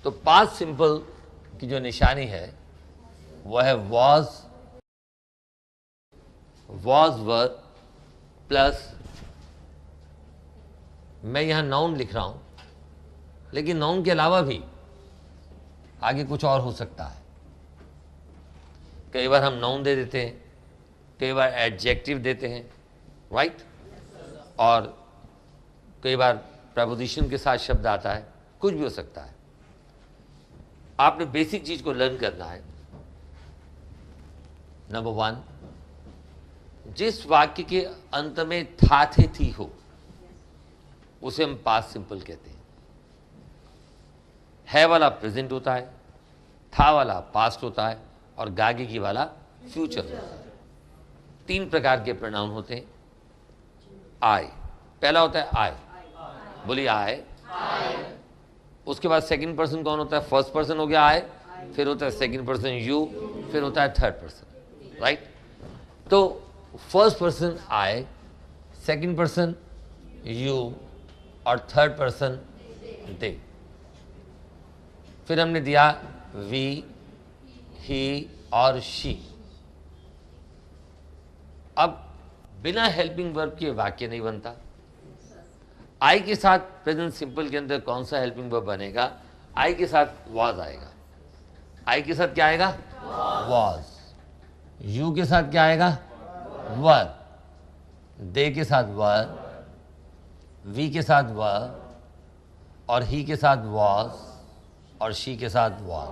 तो past simple की जो निशानी है वह है was were प्लस, मैं यहां नाउन लिख रहा हूं, लेकिन नाउन के अलावा भी आगे कुछ और हो सकता है। कई बार हम नाउन दे देते हैं, कई बार एडजेक्टिव देते हैं, राइट, और कई बार प्रपोजिशन के साथ शब्द आता है, कुछ भी हो सकता है। आपने बेसिक चीज को लर्न करना है। नंबर 1, जिस वाक्य के अंत में था थे थी हो उसे हम पास्ट सिंपल कहते हैं। है वाला प्रेजेंट होता है, था वाला पास्ट होता है और गागे की वाला फ्यूचर होता है। 3 प्रकार के प्रोनाउन होते हैं। आई, पहला होता है आई, बोलिए आई। उसके बाद सेकंड पर्सन कौन होता है? फर्स्ट पर्सन हो गया आई, फिर होता है सेकंड पर्सन यू, फिर होता है थर्ड पर्सन, राइट। तो first person I, second person you और थर्ड पर्सन दे। फिर हमने दिया वी, ही और शी। अब बिना हेल्पिंग वर्ब के वाक्य नहीं बनता। आई के साथ प्रेजेंट सिंपल के अंदर कौन सा हेल्पिंग वर्ब बनेगा? आई के साथ वाज आएगा। आई के साथ क्या आएगा? वाज। यू के साथ क्या आएगा? वर। दे के साथ वर, वी के साथ वर और ही के साथ वाज और शी के साथ वाज।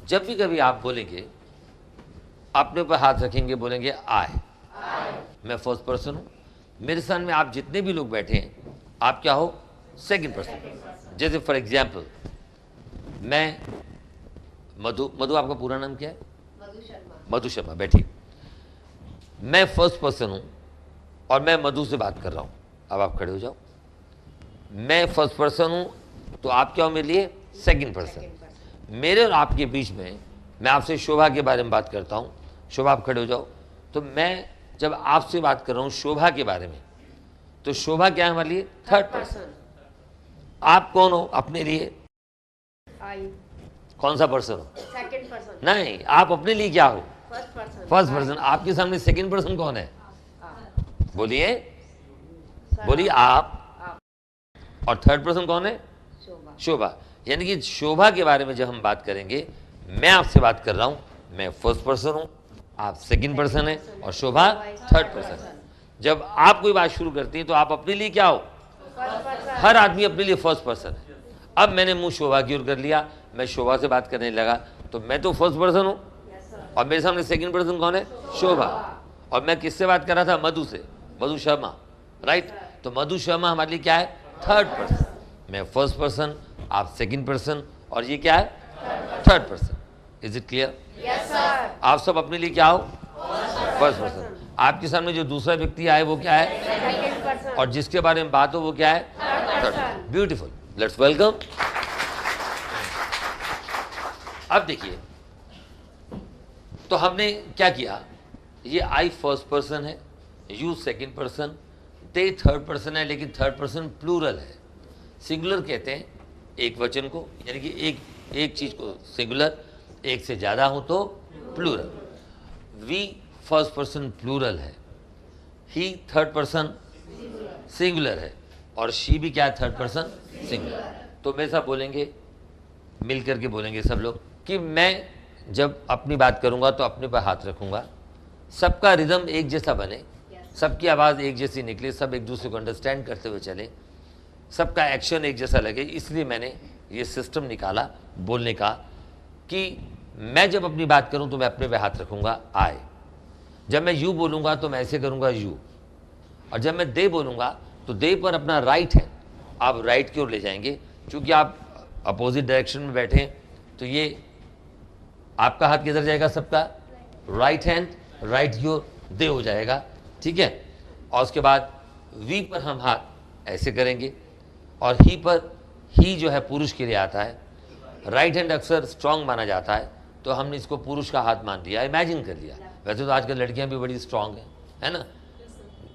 जब भी कभी आप बोलेंगे, अपने ऊपर हाथ रखेंगे, बोलेंगे आई, मैं फर्स्ट पर्सन हूं। मेरे सामने आप जितने भी लोग बैठे हैं, आप क्या हो? Second person. जैसे फॉर एग्जाम्पल, मैं मधु, आपका पूरा नाम क्या है? मधु शर्मा। बैठिए। मैं फर्स्ट पर्सन हूं और मैं मधु से बात कर रहा हूं। अब आप खड़े हो जाओ। मैं फर्स्ट पर्सन हूं तो आप क्या हो मेरे लिए? Second person. मेरे और आपके बीच में मैं आपसे शोभा के बारे में बात करता हूं। शोभा, आप खड़े हो जाओ। तो मैं जब आपसे बात कर रहा हूं शोभा के बारे में, तो शोभा क्या है हमारे लिए? Third person. आप कौन हो अपने लिए? आई। कौन सा पर्सन हो? Second person. नहीं, आप अपने लिए क्या हो? First person. First person. आपके सामने सेकंड पर्सन कौन है? बोलिए, बोलिए आप। और थर्ड पर्सन कौन है? शोभा। शोभा। यानी कि शोभा के बारे में जब हम बात करेंगे, मैं आपसे बात कर रहा हूं, मैं फर्स्ट पर्सन हूं, आप सेकंड पर्सन है और शोभा थर्ड पर्सन। जब आप कोई बात शुरू करती हैं तो आप अपने लिए क्या हो? हर आदमी अपने लिए फर्स्ट पर्सन है। अब मैंने मुंह शोभा की ओर कर लिया, मैं शोभा से बात करने लगा, तो मैं तो फर्स्ट पर्सन हूं और मेरे सामने सेकंड पर्सन कौन है? शोभा। और मैं किससे बात कर रहा था? मधु से, मधु शर्मा, राइट। तो मधु शर्मा हमारे लिए क्या है? Third person. मैं फर्स्ट पर्सन, आप सेकंड पर्सन और ये क्या है? Third person. Is it clear? Yes sir. आप सब अपने लिए क्या हो? First person. आपके सामने जो दूसरा व्यक्ति आए वो क्या है? Second person. और जिसके बारे में बात हो वो क्या है? Third person. Beautiful, let's welcome. अब देखिए, तो हमने क्या किया? ये आई फर्स्ट पर्सन है, you second person, they third person है, लेकिन थर्ड पर्सन प्लूरल है। सिंगुलर कहते हैं एक वचन को, यानी कि एक चीज को सिंगुलर, एक से ज्यादा हो तो plural. We first person plural है, ही थर्ड पर्सन सिंगुलर है और शी भी क्या है? Third person singular. तो मेरे साथ बोलेंगे, मिल करके बोलेंगे सब लोग कि मैं जब अपनी बात करूंगा तो अपने पर हाथ रखूंगा, सबका रिदम एक जैसा बने, सबकी आवाज़ एक जैसी निकले, सब एक दूसरे को अंडरस्टैंड करते हुए चले, सबका एक्शन एक जैसा लगे। इसलिए मैंने ये सिस्टम निकाला बोलने का कि मैं जब अपनी बात करूं तो मैं अपने पे हाथ रखूंगा, आई। जब मैं यू बोलूंगा तो मैं ऐसे करूंगा, यू। और जब मैं दे बोलूंगा तो दे पर अपना राइट है आप राइट की ओर ले जाएंगे। चूंकि आप अपोजिट डायरेक्शन में बैठे हैं तो ये आपका हाथ किधर जाएगा? सबका राइट हैंड राइट की ओर दे हो जाएगा, ठीक है। और उसके बाद वी पर हम हाथ ऐसे करेंगे और ही पर, ही जो है पुरुष के लिए आता है। राइट हैंड अक्सर स्ट्रांग माना जाता है तो हमने इसको पुरुष का हाथ मान लिया, इमेजिन कर लिया। वैसे तो आजकल लड़कियां भी बड़ी स्ट्रांग हैं, है ना,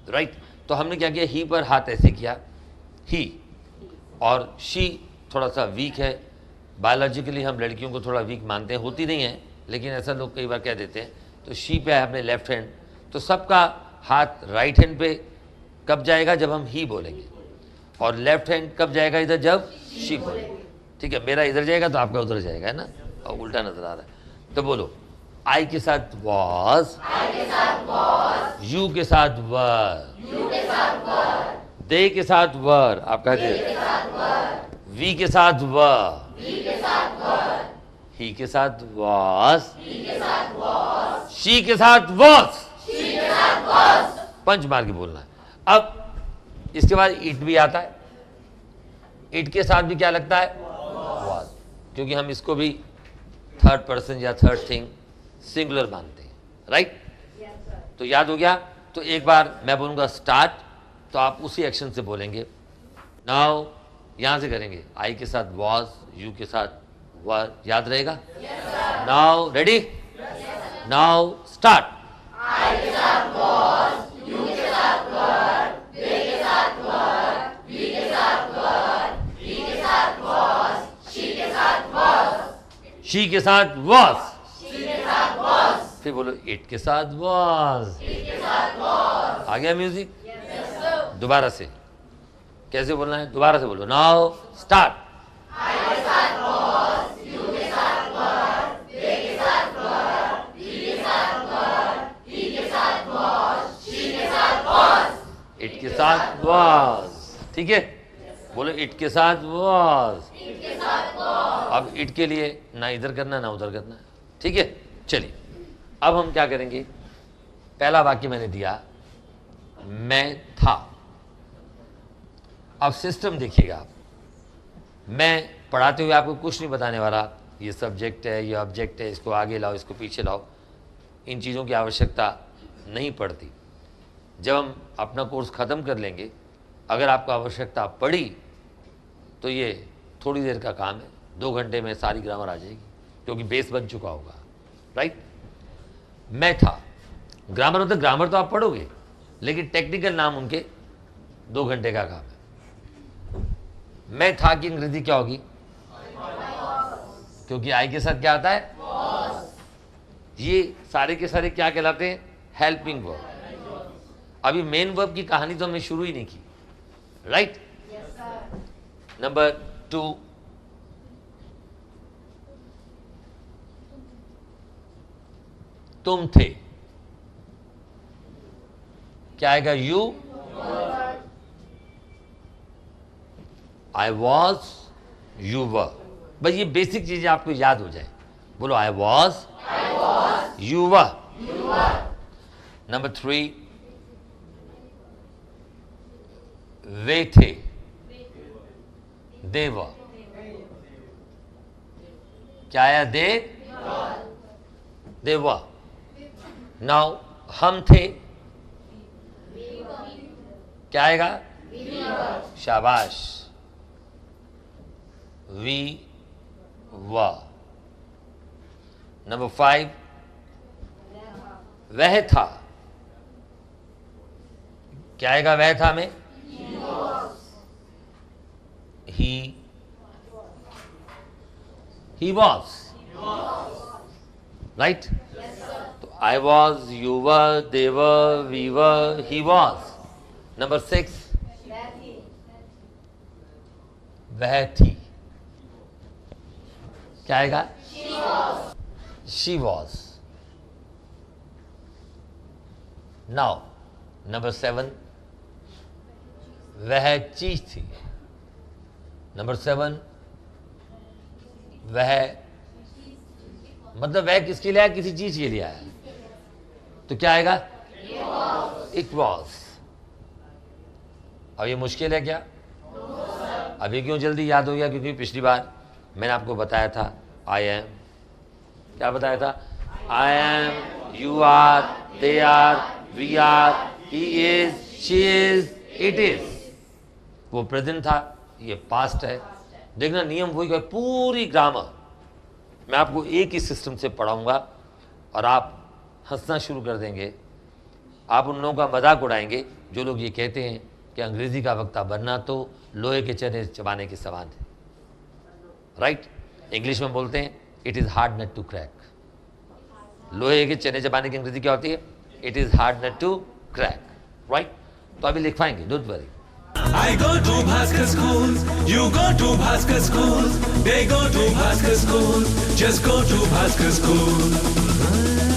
राइट। तो हमने क्या किया? ही पर हाथ ऐसे किया, ही, और शी थोड़ा सा वीक है। बायोलॉजिकली हम लड़कियों को थोड़ा वीक मानते हैं, होती नहीं है, लेकिन ऐसा लोग कई बार कह देते हैं। तो शी पे है अपने लेफ्ट हैंड, तो सबका हाथ राइट हैंड पे कब जाएगा? जब हम ही बोलेंगे। और लेफ्ट हैंड कब जाएगा इधर? जब शी बोलेंगे। ठीक है, मेरा इधर जाएगा तो आपका उधर जाएगा, है ना? और उल्टा नजर आ रहा है। तो बोलो, आई के साथ वॉज, यू के साथ वर, दे के साथ वर, आपका वी के साथ वर, ही के साथ वॉज, शी के साथ वॉज। पंच मार के बोलना है। अब इसके बाद इट भी आता है। इट के साथ भी क्या लगता है? वॉज, क्योंकि हम इसको भी थर्ड पर्सन या थर्ड थिंग सिंगुलर मानते हैं, राइट? तो याद हो गया? तो एक बार मैं बोलूंगा स्टार्ट, तो आप उसी एक्शन से बोलेंगे। नाउ यहां से करेंगे, आई के साथ वॉज, यू के साथ वर, याद रहेगा? Now ready? Now start. She के साथ वॉज, फिर बोलो इट के साथ वॉज। आ गया म्यूजिक? दोबारा से कैसे बोलना है? दोबारा से बोलो। Now start. इट के साथ वॉज, ठीक है? बोलो इट के साथ वॉज। अब इट के लिए ना इधर करना ना उधर करना, ठीक है? चलिए अब हम क्या करेंगे? पहला वाक्य मैंने दिया, मैं था। अब सिस्टम देखिएगा आप, मैं पढ़ाते हुए आपको कुछ नहीं बताने वाला। ये सब्जेक्ट है, ये ऑब्जेक्ट है, इसको आगे लाओ, इसको पीछे लाओ, इन चीज़ों की आवश्यकता नहीं पड़ती। जब हम अपना कोर्स ख़त्म कर लेंगे, अगर आपको आवश्यकता पड़ी तो ये थोड़ी देर का काम है, 2 घंटे में सारी ग्रामर आ जाएगी, क्योंकि बेस बन चुका होगा, राइट? मैं था, ग्रामर मतलब ग्रामर तो आप पढ़ोगे, लेकिन टेक्निकल नाम उनके 2 घंटे का काम है। मैं था की अंग्रेजी क्या होगी? क्योंकि आई के साथ क्या आता है? ये सारे के सारे क्या कहलाते हैं? Helping verb. अभी मेन वर्ब की कहानी तो हमने शुरू ही नहीं की, राइट? नंबर 2, तुम थे, क्या आएगा? You. I was, you were. बस ये बेसिक चीजें आपको याद हो जाए। बोलो I was, you were. Number 3, वे थे, दे वर। क्या आया? दे वर। नाउ हम थे, क्या आएगा? शाबाश, वी वर। नंबर 5, वह था, क्या आएगा? वह था में he was, right? तो I was, you were, they were, we were, he was. Number 6, वह थी, क्या आएगा? She was. Now, number 7, वह चीज थी। नंबर 7, वह मतलब वह किसके लिए आया? किसी चीज के लिए आया, तो क्या आएगा? It was. अब ये मुश्किल है क्या? अभी क्यों जल्दी याद हो गया? क्योंकि पिछली बार मैंने आपको बताया था आई एम, क्या बताया था? I am, you are, they are, we are, he is, she is, it is. वो प्रेजेंट था, ये पास्ट है। देखना नियम वही है, पूरी ग्रामर मैं आपको एक ही सिस्टम से पढ़ाऊंगा और आप हंसना शुरू कर देंगे। आप उन लोगों का मजाक उड़ाएंगे जो लोग ये कहते हैं कि अंग्रेजी का वक्ता बनना तो लोहे के चने चबाने के समान है। राइट? इंग्लिश में बोलते हैं it is hard nut to crack. लोहे के चने चबाने की अंग्रेजी क्या होती है? It is hard nut to crack. Right? तो अभी लिख पाएंगे, don't worry. I go to Bhaskar School, you go to Bhaskar School, they go to Bhaskar School, just go to Bhaskar School.